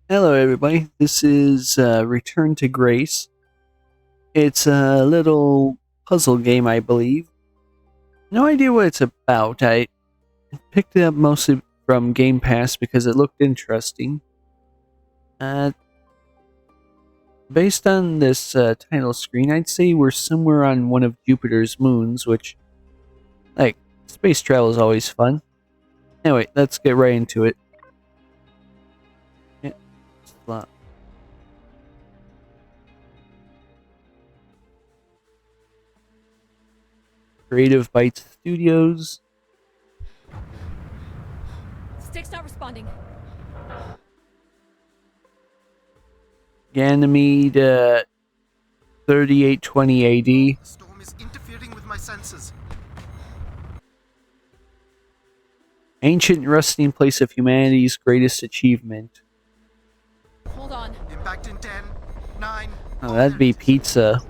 Hello, everybody. This is Return to Grace. It's a little puzzle game, I believe. No idea what it's about. I picked it up mostly from Game Pass because it looked interesting. Uh, Based on this title screen, I'd say we're somewhere on one of Jupiter's moons, which, like, space travel is always fun. Anyway, let's get right into it. Yeah, slot. Creative Bytes Studios. Stick's not responding. Ganymede 3820 AD. The storm is interfering with my senses. Ancient resting place of humanity's greatest achievement. Hold on. Impact in 10, 9. Oh, that'd be pizza.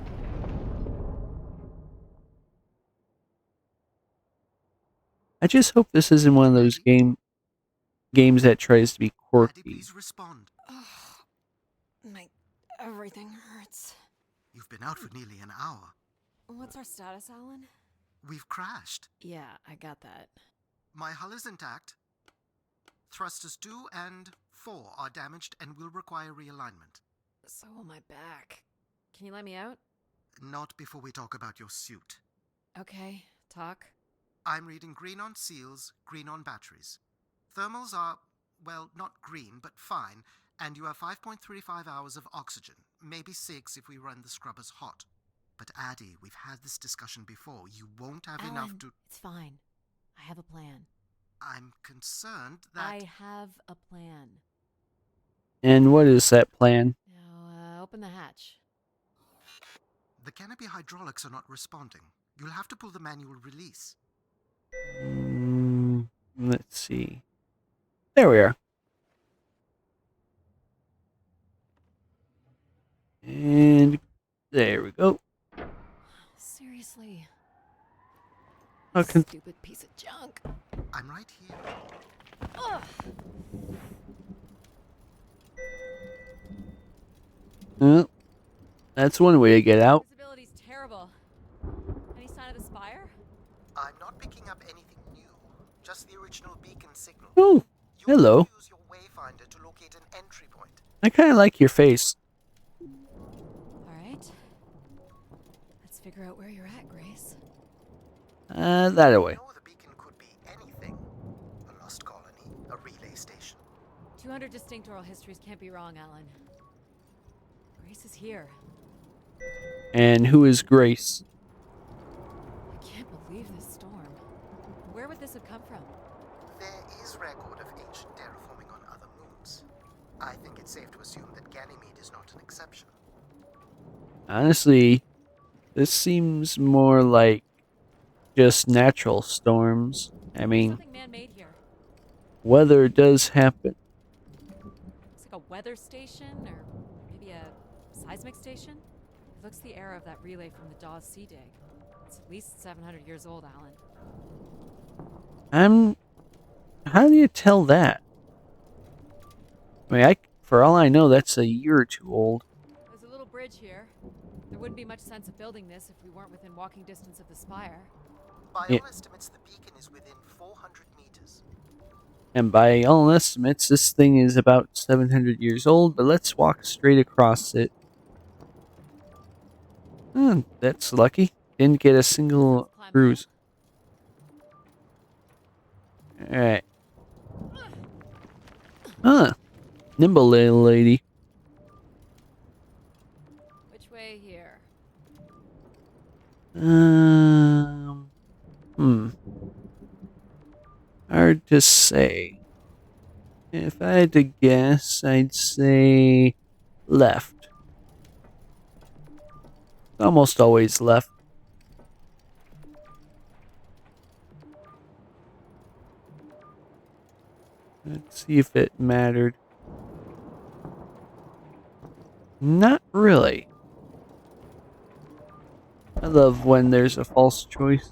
I just hope this isn't one of those games that tries to be Maddie, quirky. please respond. My everything hurts. You've been out for nearly an hour. What's our status, Alan? We've crashed. Yeah, I got that. My hull is intact. Thrusters 2 and 4 are damaged and will require realignment. So will my back. Can you let me out? Not before we talk about your suit. Okay, talk. I'm reading green on seals, green on batteries. Thermals are, well, not green, but fine, and you have 5.35 hours of oxygen, maybe 6 if we run the scrubbers hot. But Addie, we've had this discussion before. You won't have Alan, enough to... it's fine. I have a plan. I'm concerned that... I have a plan. And what is that plan? Now, open the hatch. The canopy hydraulics are not responding. You'll have to pull the manual release. Let's see. There we are. And there we go. Seriously. How can Stupid piece of junk. I'm right here. Ugh. that's one way to get out. Visibility's terrible. Any sign of the spire? I'm not picking up anything new, just the original beacon signal. Oh, You'll hello. need to use your wayfinder to locate an entry point. I kind of like your face. Alright. Let's figure out where you're at, Grace. That away. You know the beacon could be anything. A lost colony, a relay station. 200 distinct oral histories can't be wrong, Alan. Grace is here. And who is Grace? I can't believe this storm. Where would this have come from? There is record of ancient terraforming on other moons. I think it's safe to assume that Ganymede is not an exception. Honestly, this seems more like just natural storms. I mean, Something man-made here. weather does happen. It's like a weather station, or maybe a seismic station. It looks the era of that relay from the Dawes Sea dig. It's at least 700 years old, Alan. How do you tell that? I mean, for all I know, that's a year or two old. There's a little bridge here. There wouldn't be much sense of building this if we weren't within walking distance of the spire. By Yeah. all estimates, the beacon is within 400 meters. And by all estimates, this thing is about 700 years old, but let's walk straight across it. That's lucky. Didn't get a single Let's climb bruise. Alright. Huh. Nimble little lady. Which way here? Hard to say. If I had to guess, I'd say left. Almost always left. Let's see if it mattered. Not really. I love when there's a false choice.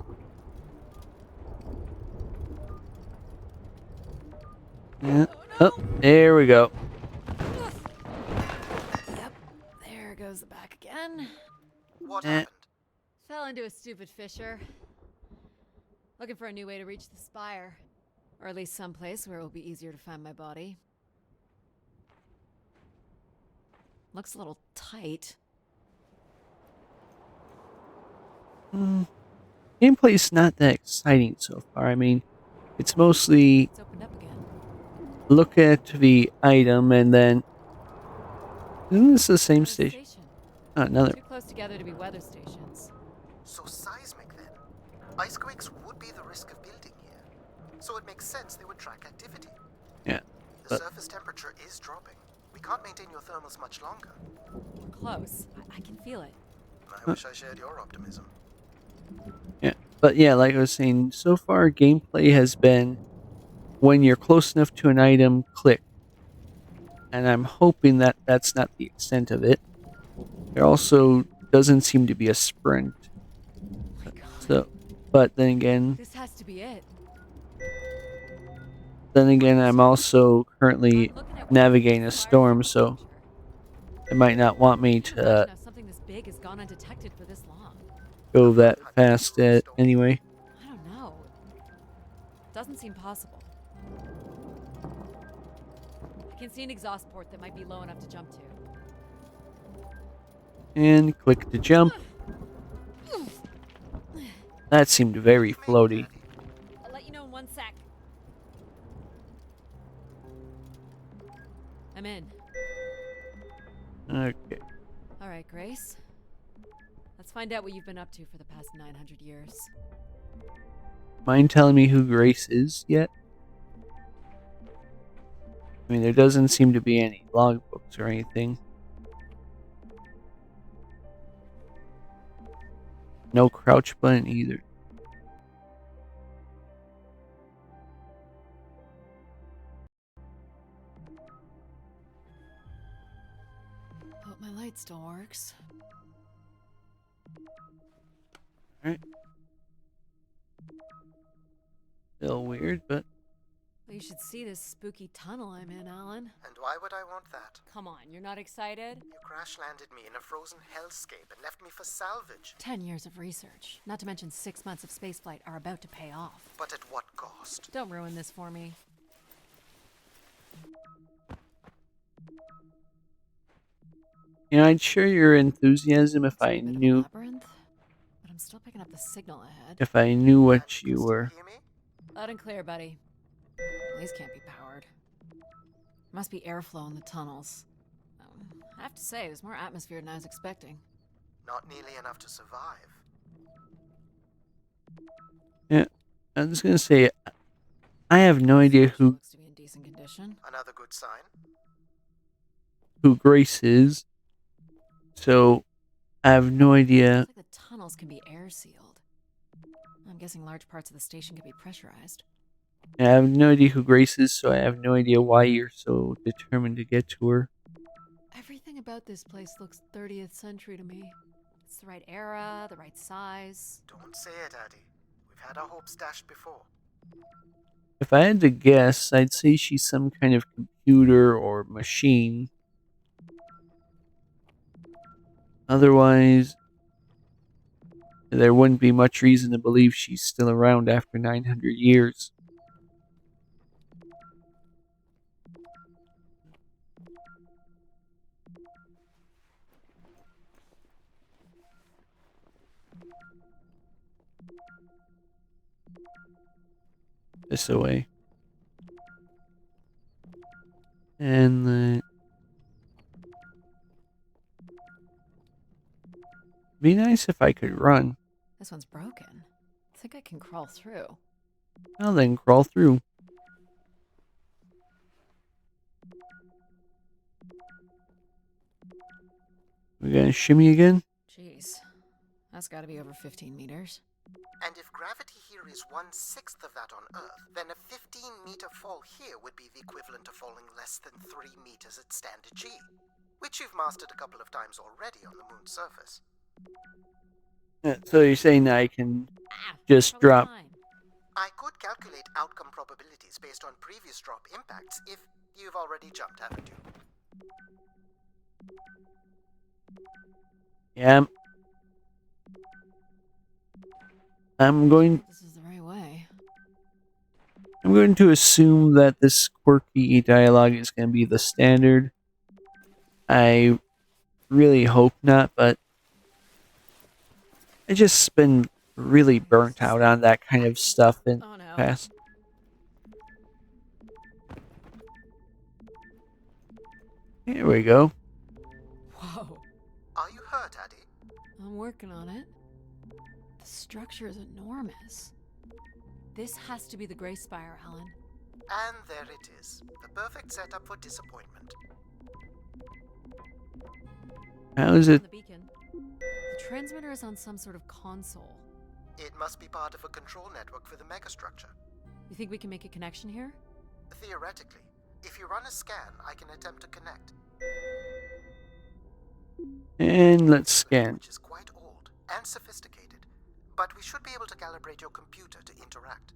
Yeah. Oh, there we go. goes the back again. What Eh. happened? Fell into a stupid fissure. Looking for a new way to reach the spire. Or at least someplace where it will be easier to find my body. Looks a little tight. Gameplay's not that exciting so far. I mean, it's mostly It's opened up again. look at the item and then... Isn't this the same Another station? Oh, another. Too close together to be weather stations. So seismic then. Icequakes would be the risk of building here. So it makes sense they would track activity. Yeah. The But surface temperature is dropping. We can't maintain your thermals much longer. We're close. I can feel it. I wish I shared your optimism. yeah, like I was saying, so far gameplay has been when you're close enough to an item, click. And I'm hoping that that's not the extent of it. There also doesn't seem to be a sprint. Oh my god. So, but then again, This has to be it. I'm also currently I'm looking at navigating a fires storm, in the so future. it might not want me I can't to imagine how something this big has gone undetected for this long. go that fast anyway. I don't know. Doesn't seem possible. I can see an exhaust port that might be low enough to jump to. And click to jump. That seemed very floaty. I'll let you know in 1 sec. I'm in. Okay. All right, Grace. Let's find out what you've been up to for the past 900 years. Mind telling me who Grace is yet? I mean, there doesn't seem to be any logbooks or anything. No crouch button either. Hope my light still works. Alright. Still weird, but Well, you should see this spooky tunnel I'm in, Alan. And why would I want that? Come on, you're not excited? You crash-landed me in a frozen hellscape and left me for salvage. 10 years of research, not to mention 6 months of spaceflight, are about to pay off. But at what cost? Don't ruin this for me. you know, I'd share your enthusiasm if It's a I bit of a knew labyrinth, but I'm still picking up the signal ahead. what you were. Hear me? Loud and clear, buddy. These can't be powered. Must be airflow in the tunnels. I have to say, there's more atmosphere than I was expecting. Not nearly enough to survive. Yeah, I'm just gonna say, I have no idea who Looks to be in decent condition. Another good sign. Grace is, so I have no idea. Looks like the tunnels can be air sealed. I'm guessing large parts of the station can be pressurized. I have no idea who Grace is, so I have no idea why you're so determined to get to her. Everything about this place looks 30th century to me. It's the right era, the right size. Don't say it, Addy. We've had our hopes dashed before. If I had to guess, I'd say she's some kind of computer or machine. Otherwise, there wouldn't be much reason to believe she's still around after 900 years. This away. And be nice if I could run. This one's broken. I think I can crawl through. Well then, crawl through. We gonna shimmy again? Jeez. That's gotta be over 15 meters. And if gravity here is 1/6 of that on Earth, then a 15-meter fall here would be the equivalent of falling less than 3 meters at standard G, which you've mastered a couple of times already on the moon's surface. So you're saying that I can just Probably drop... fine. I could calculate outcome probabilities based on previous drop impacts if you've already jumped, haven't you? Yeah. I'm going This is the right way. I'm going to assume that this quirky dialogue is going to be the standard. I really hope not, but I just been really burnt out on that kind of stuff in Oh the no. past. Here we go. Whoa. Are you hurt, Addy? I'm working on it. The structure is enormous. This has to be the Grey Spire, Alan. And there it is. The perfect setup for disappointment. How is On it? the beacon. The transmitter is on some sort of console. It must be part of a control network for the megastructure. You think we can make a connection here? Theoretically, if you run a scan, I can attempt to connect. And let's scan. Which is quite old and sophisticated, but we should be able to calibrate your computer to interact.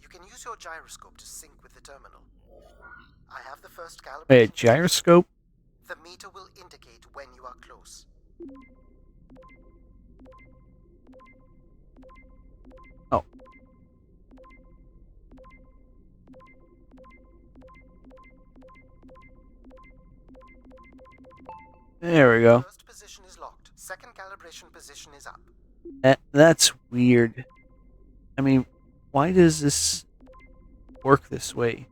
You can use your gyroscope to sync with the terminal. I have the first calibration. Wait, a gyroscope? The meter will indicate when you are close. Oh. There we go. First position is locked. Second calibration position is up. That's weird. I mean, why does this work this way?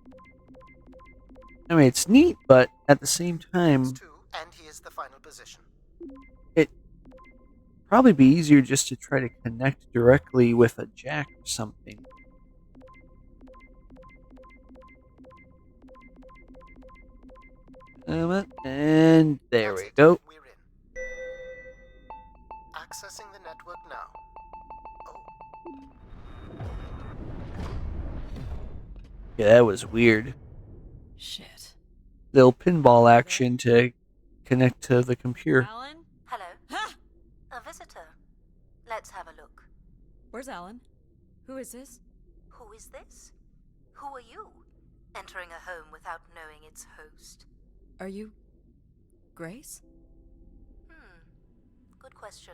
I mean, it's neat, but at the same time, It's 2, and here's the final position. probably be easier just to try to connect directly with a jack or something. And there That's we it. go. We're in. Accessing the network now. Oh, Yeah, that was weird. Shit. Little pinball action to connect to the computer. Alan? Hello, Ha! a visitor. Let's have a look. Where's Alan? Who is this? Who is this? Who are you? Entering a home without knowing its host. Are you... Grace? Good question.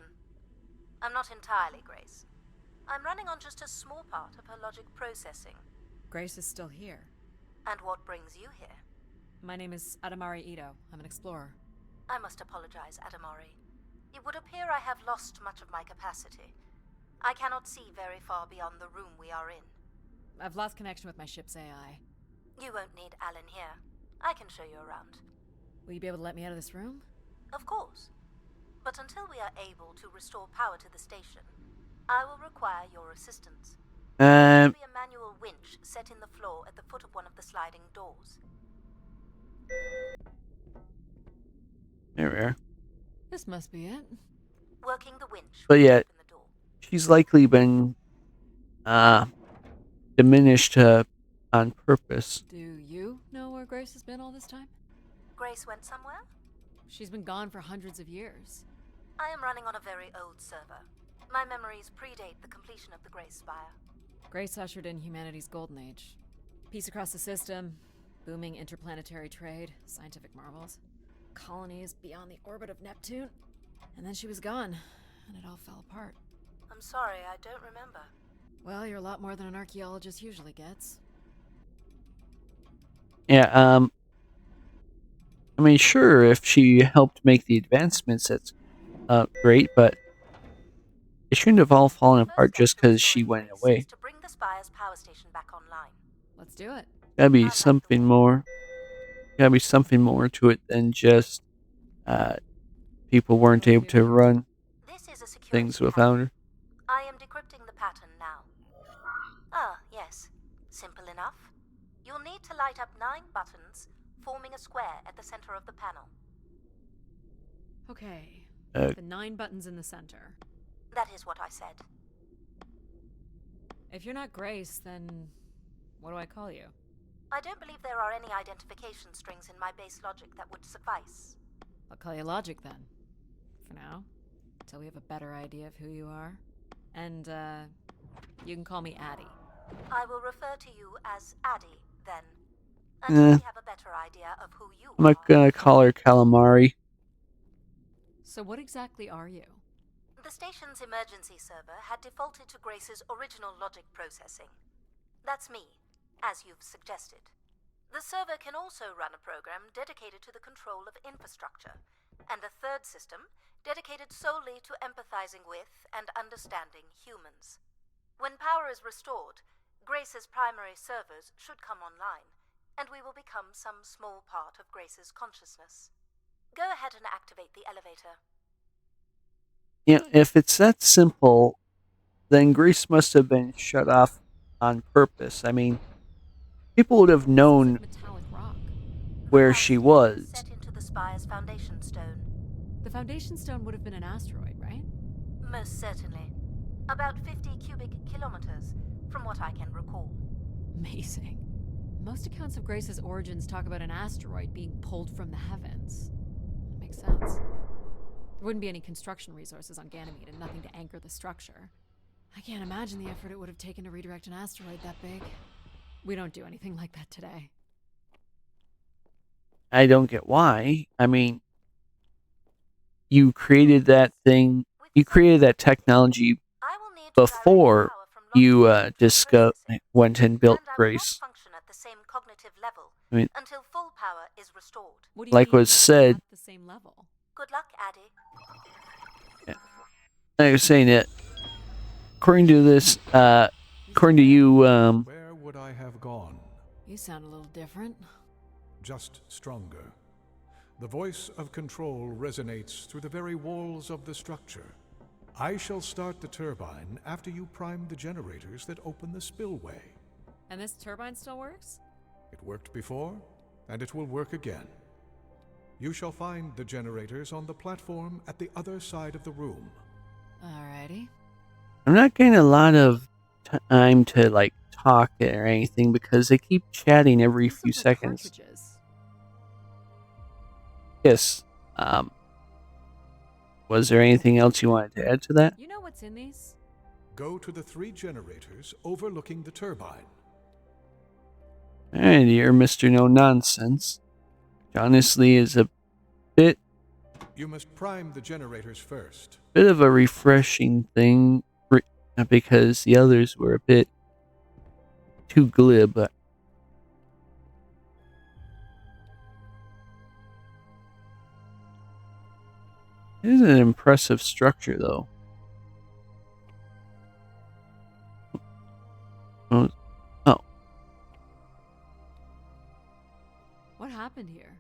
I'm not entirely Grace. I'm running on just a small part of her logic processing. Grace is still here. And what brings you here? My name is Adamari Ito. I'm an explorer. I must apologize, Adamari. It would appear I have lost much of my capacity. I cannot see very far beyond the room we are in. I've lost connection with my ship's AI. You won't need Alan here. I can show you around. Will you be able to let me out of this room? Of course. But until we are able to restore power to the station, I will require your assistance. There will be a manual winch set in the floor at the foot of one of the sliding doors. There we are. This must be it. Working the winch But will yeah, open the door. she's likely been diminished on purpose. Do you know where Grace has been all this time? Grace went somewhere? She's been gone for hundreds of years. I am running on a very old server. My memories predate the completion of the Grey Spire. Grace ushered in humanity's golden age. Peace across the system, booming interplanetary trade, scientific marvels, colonies beyond the orbit of Neptune. And then she was gone, and it all fell apart. I'm sorry, I don't remember. Well, you're a lot more than an archaeologist usually gets. Yeah, I mean, sure, if she helped make the advancements, that's great, but it shouldn't have all fallen First apart step just to because she restoring went Grace away. is to bring the Spire's power station back online. Let's do it. Gotta be like the something way. more. Gotta be something more to it than just people weren't able to run This is a security things pattern. without her. I am decrypting the pattern now. Ah, yes. Simple enough. You'll need to light up 9 buttons, forming a square at the center of the panel. Okay. Uh, The 9 buttons in the center. That is what I said. If you're not Grace, then what do I call you? I don't believe there are any identification strings in my base logic that would suffice. I'll call you Logic then. For now. Until we have a better idea of who you are. And, you can call me Addie. I will refer to you as Addie, then. Until we have a better idea of who you I'm are. not gonna call her Calamari. So what exactly are you? The station's emergency server had defaulted to Grace's original logic processing. That's me, as you've suggested. The server can also run a program dedicated to the control of infrastructure, and a third system dedicated solely to empathizing with and understanding humans. When power is restored, Grace's primary servers should come online, and we will become some small part of Grace's consciousness. Go ahead and activate the elevator. Yeah, if it's that simple, then Greece must have been shut off on purpose. I mean, people would have known Metallic rock. where she was. Set into the spire's foundation stone. The foundation stone would have been an asteroid, right? Most certainly. About 50 cubic kilometers, from what I can recall. Amazing. Most accounts of Grace's origins talk about an asteroid being pulled from the heavens. That makes sense. There wouldn't be any construction resources on Ganymede and nothing to anchor the structure. I can't imagine the effort it would have taken to redirect an asteroid that big. We don't do anything like that today. I don't get why. I mean, you created that thing, you created that technology before you went and built Grace. I mean, until full power is restored. What do you like mean was said, at the same level? Good luck, Addie. I was saying that according to this, according to you, Where would I have gone? You sound a little different. Just stronger. The voice of control resonates through the very walls of the structure. I shall start the turbine after you prime the generators that open the spillway. And this turbine still works? It worked before, and it will work again. You shall find the generators on the platform at the other side of the room. Alrighty. I'm not getting a lot of time to like talk or anything because they keep chatting every These few look like seconds. cartridges. Yes. Was there anything else you wanted to add to that? You know what's in these? Go to the 3 generators overlooking the turbine. And you're Mr. No Nonsense. Which honestly is a bit You must prime the generators first. of a refreshing thing because the others were a bit too glib. It is an impressive structure, though. Oh. What happened here?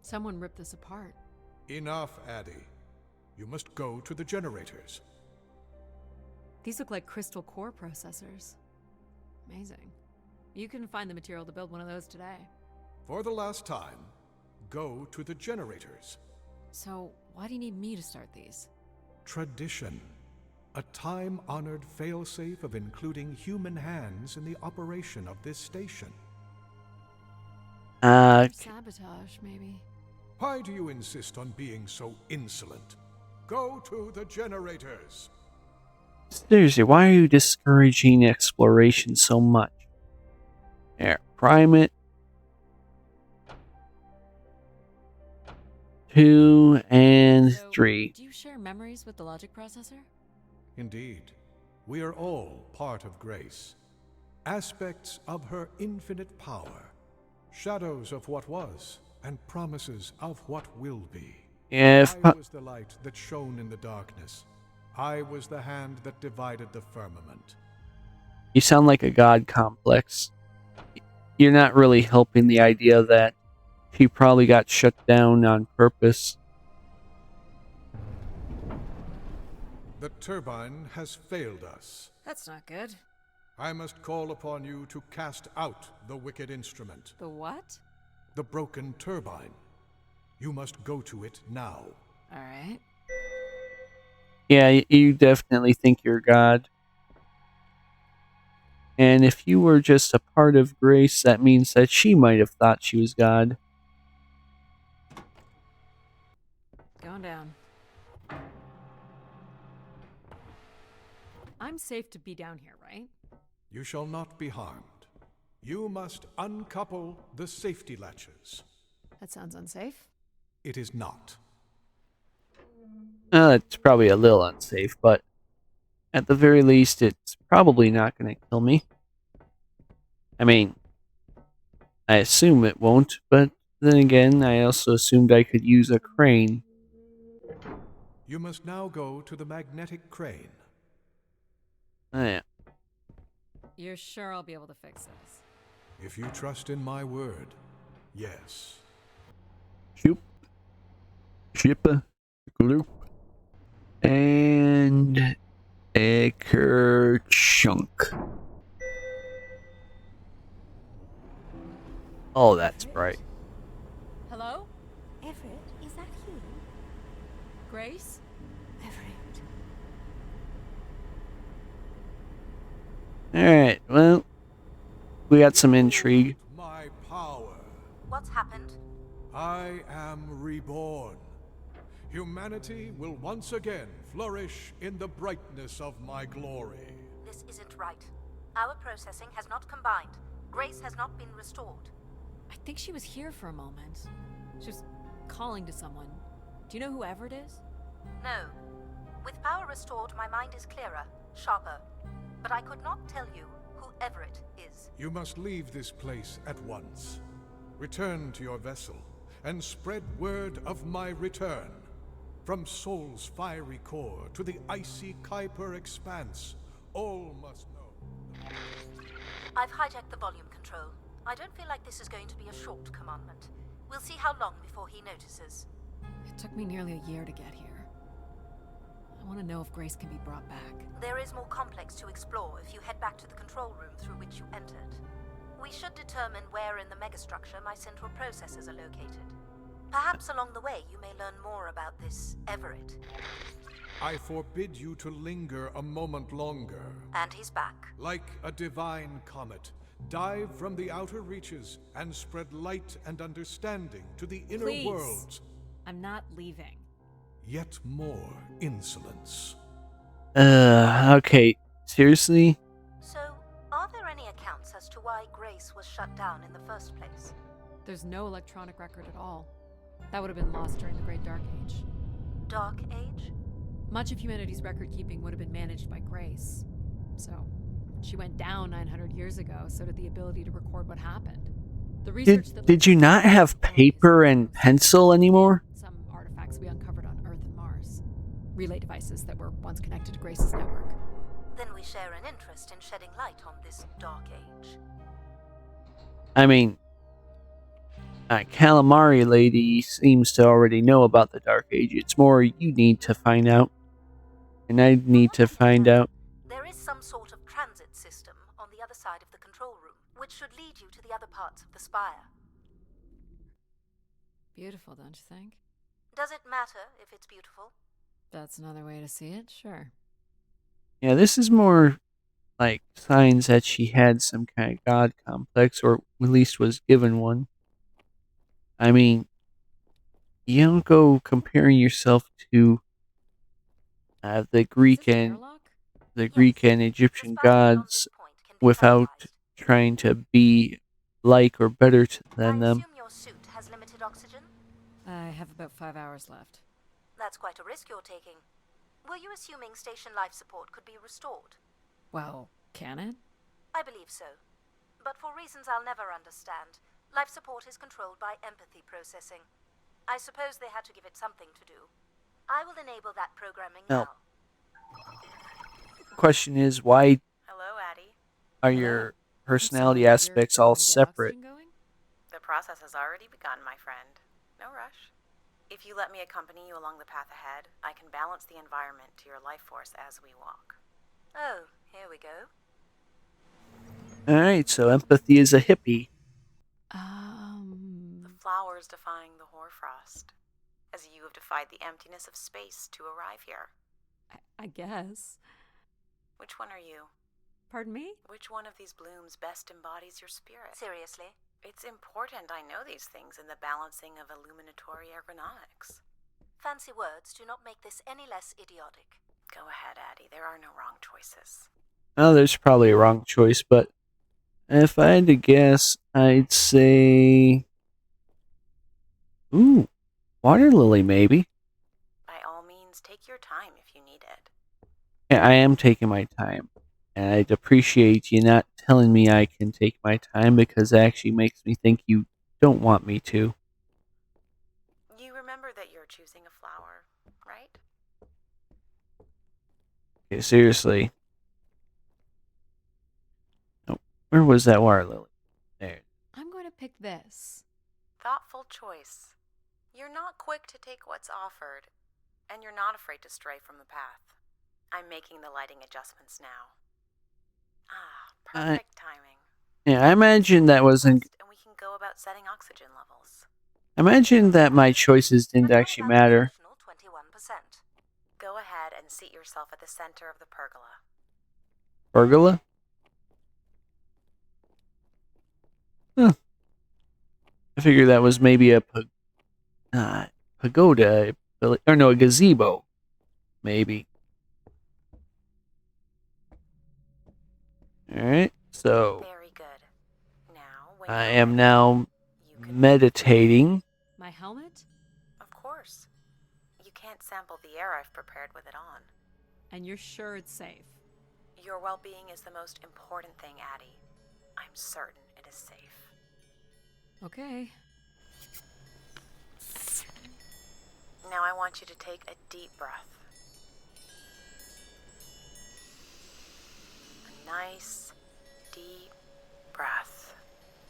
Someone ripped this apart. Enough, Addie. You must go to the generators. These look like crystal core processors. Amazing. You can find the material to build one of those today. For the last time, go to the generators. So, why do you need me to start these? Tradition. A time-honored failsafe of including human hands in the operation of this station. Sabotage, maybe. Why do you insist on being so insolent? Go to the generators. Seriously, why are you discouraging exploration so much? There, prime it. 2 and So, 3. Do you share memories with the logic processor? Indeed, we are all part of Grace. Aspects of her infinite power. Shadows of what was, and promises of what will be. I was the light that shone in the darkness. I was the hand that divided the firmament. You sound like a god complex. You're not really helping the idea that she probably got shut down on purpose. The turbine has failed us. That's not good. I must call upon you to cast out the wicked instrument. The what? The broken turbine. You must go to it now. Alright. Yeah, you definitely think you're God. And if you were just a part of Grace, that means that she might have thought she was God. Going down. I'm safe to be down here, right? You shall not be harmed. You must uncouple the safety latches. That sounds unsafe. It is not. It's probably a little unsafe, but at the very least, it's probably not going to kill me. I mean, I assume it won't, but then again, I also assumed I could use a crane. You must now go to the magnetic crane. Oh, yeah. You're sure I'll be able to fix this? If you trust in my word, yes. Shoop. Shippa. Gloop. And a chunk. Oh, that's bright. Hello? Everett, is that you? Grace? Everett. Alright, well, we got some intrigue. My power. What's happened? I am reborn. Humanity will once again flourish in the brightness of my glory. This isn't right. Our processing has not combined. Grace has not been restored. I think she was here for a moment. She was calling to someone. Do you know who Everett is? No. With power restored, my mind is clearer, sharper. But I could not tell you who Everett is. You must leave this place at once. Return to your vessel and spread word of my return. From Sol's fiery core to the icy Kuiper expanse, all must know. I've hijacked the volume control. I don't feel like this is going to be a short commandment. We'll see how long before he notices. It took me nearly a year to get here. I want to know if Grace can be brought back. There is more complex to explore if you head back to the control room through which you entered. We should determine where in the megastructure my central processors are located. Perhaps along the way you may learn more about this Everett. I forbid you to linger a moment longer. And he's back. Like a divine comet, dive from the outer reaches and spread light and understanding to the inner Please. worlds. I'm not leaving. Yet more insolence. Okay, seriously? So, are there any accounts as to why Grace was shut down in the first place? There's no electronic record at all. That would have been lost during the Great Dark Age. Dark Age? Much of humanity's record keeping would have been managed by Grace. So, when she went down 900 years ago, so did the ability to record what happened. The research Did you not have paper and pencil anymore? Some artifacts we uncovered on Earth and Mars. Relay devices that were once connected to Grace's network. Then we share an interest in shedding light on this Dark Age. I mean, Calamari lady seems to already know about the Dark Age. It's more you need to find out. And I need to find out. There is some sort of transit system on the other side of the control room, which should lead you to the other parts of the spire. Beautiful, don't you think? Does it matter if it's beautiful? That's another way to see it, sure. Yeah, this is more like signs that she had some kind of god complex, or at least was given one. I mean, you don't go comparing yourself to the Greek and Egyptian gods without trying to be like or better than them. I assume your suit has limited oxygen? I have about 5 hours left. That's quite a risk you're taking. Were you assuming station life support could be restored? Well, can it? I believe so. But for reasons I'll never understand, life support is controlled by empathy processing. I suppose they had to give it something to do. I will enable that programming now. Question is, why Hello, Addie. are your personality aspects all separate? The process has already begun, my friend. No rush. If you let me accompany you along the path ahead, I can balance the environment to your life force as we walk. Oh, here we go. Alright, so empathy is a hippie. The flowers defying the hoarfrost, as you have defied the emptiness of space to arrive here. I guess. Which one are you? Pardon me? Which one of these blooms best embodies your spirit? Seriously? It's important I know these things in the balancing of illuminatory ergonomics. Fancy words do not make this any less idiotic. Go ahead, Addie. There are no wrong choices. Oh, there's probably a wrong choice, but if I had to guess, I'd say... Ooh, water lily, maybe. By all means, take your time if you need it. Yeah, I am taking my time. And I'd appreciate you not telling me I can take my time because it actually makes me think you don't want me to. You remember that you're choosing a flower, right? Okay, seriously. Oh, where was that water lily? There. I'm going to pick this. Thoughtful choice. You're not quick to take what's offered, and you're not afraid to stray from the path. I'm making the lighting adjustments now. Ah, perfect timing. Yeah, I imagine that wasn't. And we can go about setting oxygen levels. I imagine that my choices didn't But what actually about matter. the additional 21%? Go ahead and seat yourself at the center of the pergola. Pergola? Huh. I figured that was maybe a pagoda, or no, a gazebo, maybe. All right, so Very good. Now, when I you're am ready, now you can meditating. My helmet? Of course. You can't sample the air I've prepared with it on. And you're sure it's safe? Your well-being is the most important thing, Addie. I'm certain it is safe. Okay. Now I want you to take a deep breath. A nice, deep breath.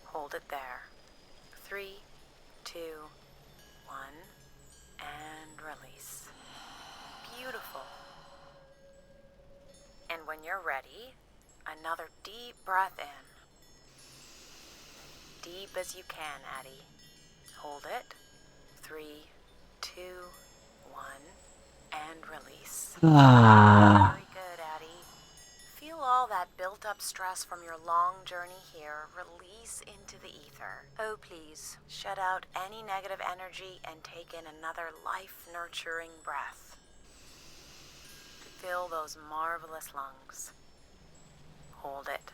Hold it there. 3, 2, 1, and release. Beautiful. And when you're ready, another deep breath in. Deep as you can, Addie. Hold it. 3, 2, 1, and release. Ah. Very good, Addie. Feel all that built-up stress from your long journey here release into the ether. Oh, please. Shut out any negative energy and take in another life-nurturing breath. Fill those marvelous lungs. Hold it.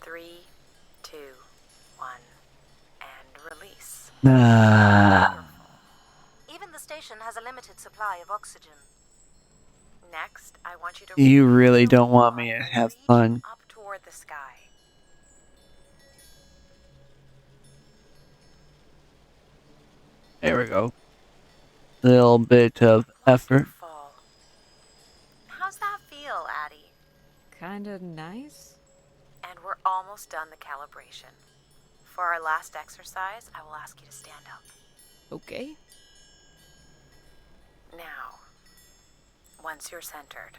3, 2, 1, and release. Ah. Even the station has a limited supply of oxygen. Next, I want you to You really reach don't want me to and have reach fun. up toward the sky. There we go. Little bit of effort. Wonderful. How's that feel, Addie? Kinda nice? And we're almost done the calibration. For our last exercise, I will ask you to stand up. Okay. Now, once you're centered,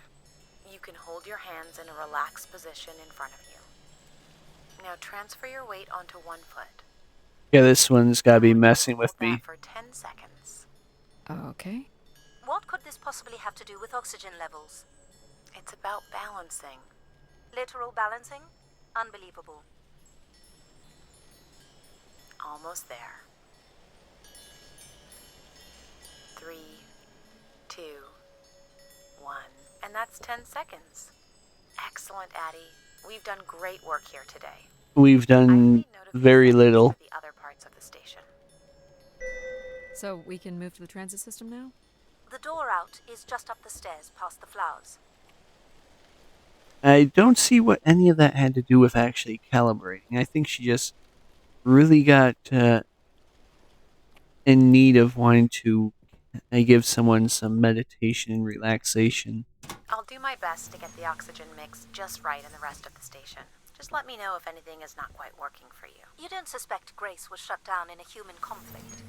you can hold your hands in a relaxed position in front of you. Now transfer your weight onto one foot. Yeah, this one's gotta be I want you to messing with hold that me. for 10 seconds. Okay. What could this possibly have to do with oxygen levels? It's about balancing. Literal balancing? Unbelievable. Almost there. 3, 2, 1. And that's 10 seconds. Excellent, Addie. We've done great work here today. We've I've done made note of the very settings little. for the other parts of the station. So we can move to the transit system now? The door out is just up the stairs past the flowers. I don't see what any of that had to do with actually calibrating. I think she just really got in need of wanting to give someone some meditation and relaxation. I'll do my best to get the oxygen mix just right in the rest of the station. Just let me know if anything is not quite working for you. You don't suspect Grace was shut down in a human conflict?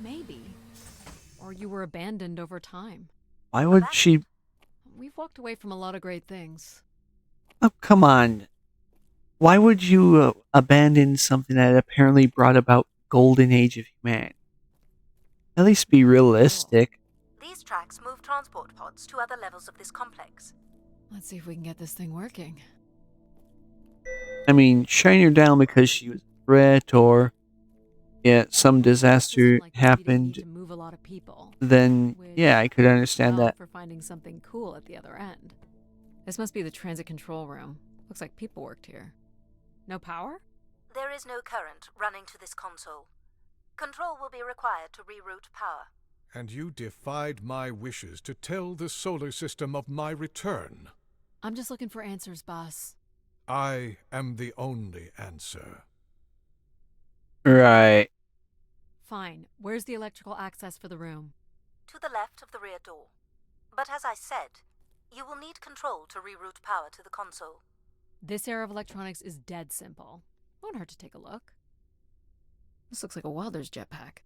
Maybe. Or you were abandoned over time. Why would she? We've walked away from a lot of great things. Oh, come on. Why would you abandon something that apparently brought about golden age of humanity? At least be realistic. These tracks move transport pods to other levels of this complex. Let's see if we can get this thing working. I mean, shutting her down because she was a threat or some disaster System like this, you'd need happened, to move a lot of people. then Which yeah, I could understand well, that. for finding something cool at the other end. This must be the transit control room. Looks like people worked here. No power? There is no current running to this console. Control will be required to reroute power. And you defied my wishes to tell the solar system of my return. I'm just looking for answers, boss. I am the only answer. Right. Fine. Where's the electrical access for the room? To the left of the rear door. But as I said, you will need control to reroute power to the console. This era of electronics is dead simple. Won't hurt to take a look. This looks like a welder's jetpack.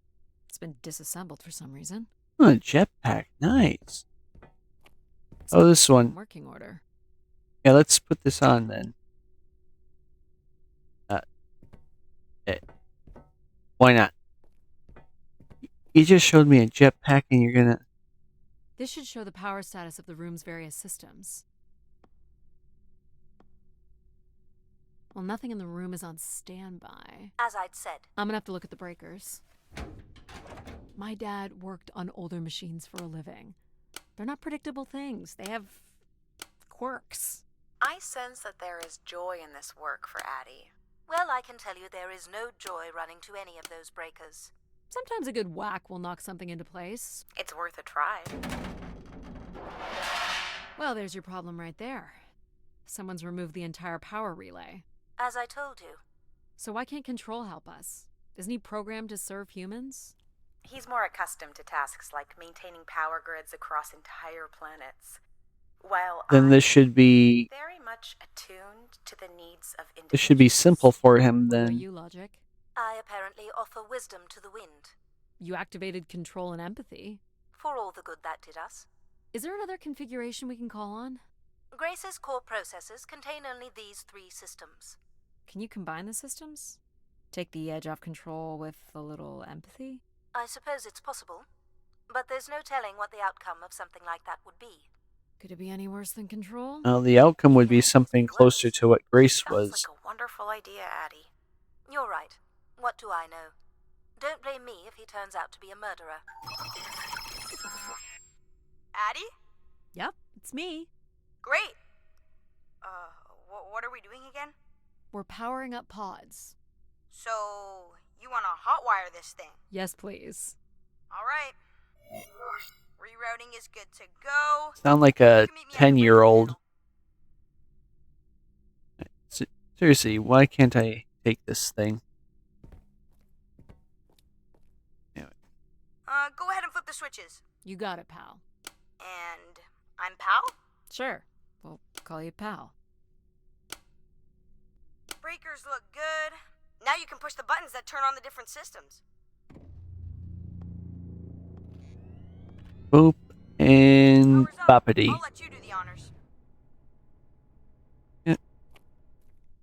It's been disassembled for some reason. Oh, jetpack. Nice. Oh, this one. Working order. Yeah, let's put this on then. Why not? You just showed me a jetpack and you're gonna... This should show the power status of the room's various systems. Well, nothing in the room is on standby. As I'd said. I'm gonna have to look at the breakers. My dad worked on older machines for a living. They're not predictable things. They have quirks. I sense that there is joy in this work for Addie. Well, I can tell you there is no joy running to any of those breakers. Sometimes a good whack will knock something into place. It's worth a try. Well, there's your problem right there. Someone's removed the entire power relay. As I told you. So why can't Control help us? Isn't he programmed to serve humans? He's more accustomed to tasks like maintaining power grids across entire planets. While Then this should be... very much attuned to the needs of individuals. This should be simple for him What are then. you, Logic? I apparently offer wisdom to the wind. You activated control and empathy. For all the good that did us. Is there another configuration we can call on? Grace's core processors contain only these 3 systems. Can you combine the systems? Take the edge off control with a little empathy? I suppose it's possible. But there's no telling what the outcome of something like that would be. Could it be any worse than control? Well, the outcome would be something closer to what Grace Sounds was. like a wonderful idea, Addie. You're right. What do I know? Don't blame me if he turns out to be a murderer. Addie? Yep, it's me. Great. What are we doing again? We're powering up pods. So, you want to hotwire this thing? Yes, please. All right. Rerouting is good to go. Sound like a You can meet me at the 10-year-old. panel. Seriously, why can't I take this thing? Go ahead and flip the switches. You got it, pal. And I'm Pal? Sure. We'll call you pal. Breakers look good. Now you can push the buttons that turn on the different systems. Boop and Power's up. boppity. I'll let you do the honors.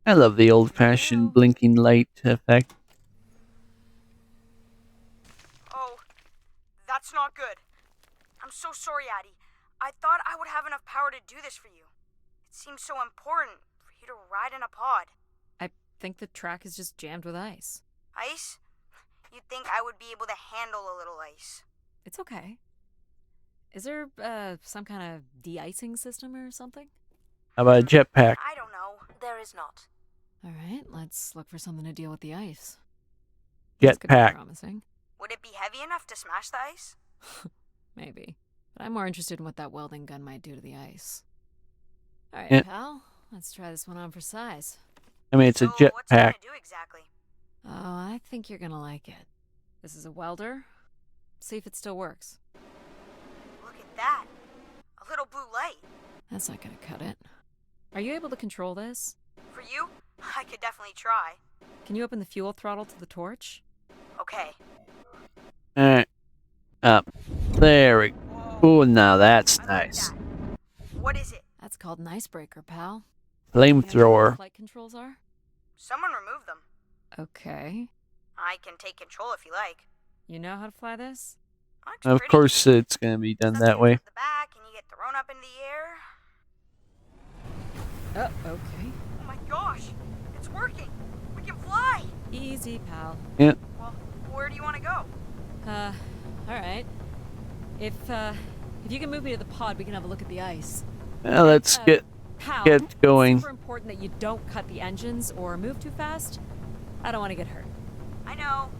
I love the old-fashioned blinking light effect. Oh, that's not good. I'm so sorry, Addie. I thought I would have enough power to do this for you. It seems so important for you to ride in a pod. I think the track is just jammed with ice. Ice? You'd think I would be able to handle a little ice. It's okay. Is there, some kind of de-icing system or something? How about a jetpack? I don't know. There is not. All right, let's look for something to deal with the ice. This could be Jetpack. promising. Would it be heavy enough to smash the ice? Maybe. But I'm more interested in what that welding gun might do to the ice. All right, Yeah. pal. Let's try this one on for size. I mean, it's a So what's it jetpack. gonna do exactly? Oh, I think you're gonna like it. This is a welder. See if it still works. Look at that. A little blue light. That's not gonna cut it. Are you able to control this? For you, I could definitely try. Can you open the fuel throttle to the torch? Okay. Alright. Up. There we go. Whoa. Ooh, now that's I like nice. that. What is it? That's called an icebreaker, pal. You know where the Flamethrower. flight controls are? Someone removed them. Okay. I can take control if you like. You know how to fly this? Looks Of pretty. course it's gonna be done Something that way. at the back and you get thrown up into the air. Oh, okay. Oh my gosh, it's working. We can fly. Easy, pal. Yeah. Well, where do you want to go? Alright. If you can move me to the pod, we can have a look at the ice. Well, let's get Pal, get going. It's super important that you don't cut the engines or move too fast. I don't want to get hurt. I know,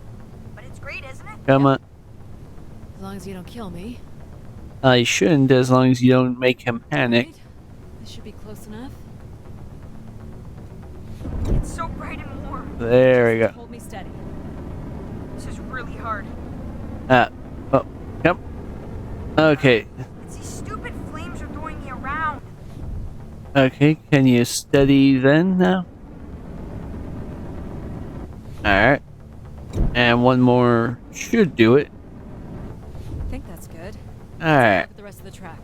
but it's great, isn't it? Come on. As long as you don't kill me. I shouldn't, as long as you don't make him panic. Right? This should be close enough. It's so bright and warm. There we go. Hold me steady. This is really hard. Oh, yep. Okay. It's these stupid flames are throwing me around. Okay, can you steady then now? Alright. And one more should do it. I think that's good. Alright. Look at the rest of the track.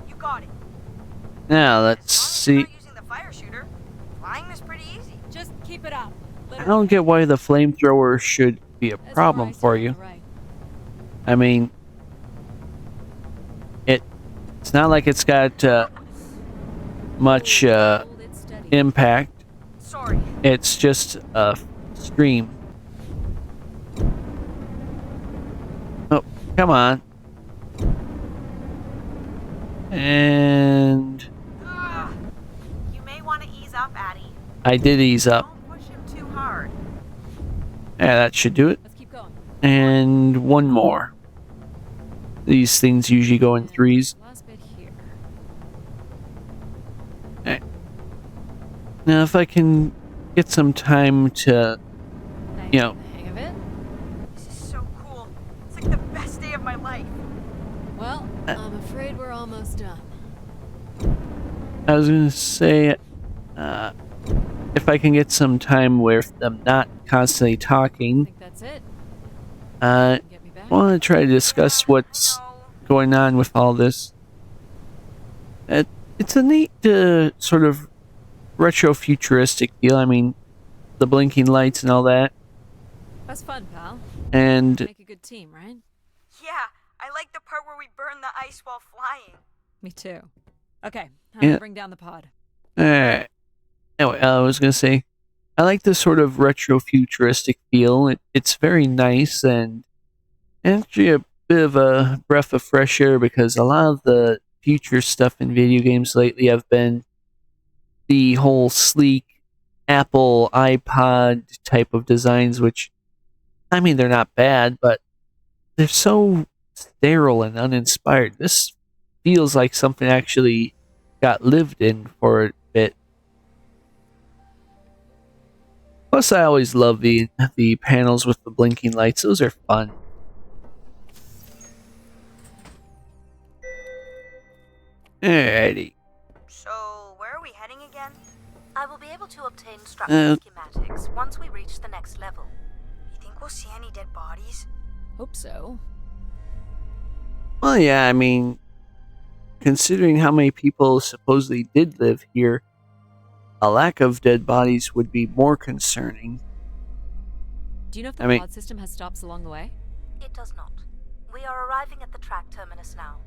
You got it. Now let's As long as see. you're not using the fire shooter, flying is pretty easy. Just keep it up. I don't get why the flamethrower should be a problem for you. Right. I mean, it's not like it's got much Hold it steady. impact. Sorry. It's just a stream. Oh, come on. And Ah, You may want to ease up, Addie. I did ease up. Don't push him too hard. Yeah, that should do it. Let's keep going. And one more. These things usually go in threes. Last bit here. Now, if I can get some time to, you know, The hang of it? this is so cool. It's like the best day of my life. Well, I'm afraid we're almost done. I was gonna say, if I can get some time with them not constantly I talking, think that's it. I Get me back. want to try to discuss what's No. going on with all this. It's a neat sort of retro-futuristic feel. I mean, the blinking lights and all that. That's fun, pal. And Make a good team, right? Yeah, I like the part where we burn the ice while flying. Me too. Okay, time Yeah. to bring down the pod. anyway, I was gonna say, I like this sort of retro-futuristic feel. It's very nice and actually a bit of a breath of fresh air because a lot of the future stuff in video games lately have been the whole sleek Apple iPod type of designs, which, I mean, they're not bad, but they're so sterile and uninspired. This feels like something actually got lived in for a bit. Plus, I always love the panels with the blinking lights. Those are fun. Alrighty. So, where are we heading again? I will be able to obtain structural Uh, schematics once we reach the next level. You think we'll see any dead bodies? Hope so. Well, yeah, I mean, considering how many people supposedly did live here, a lack of dead bodies would be more concerning. Do you know if I mean- pod system has stops along the way? It does not. We are arriving at the track terminus now.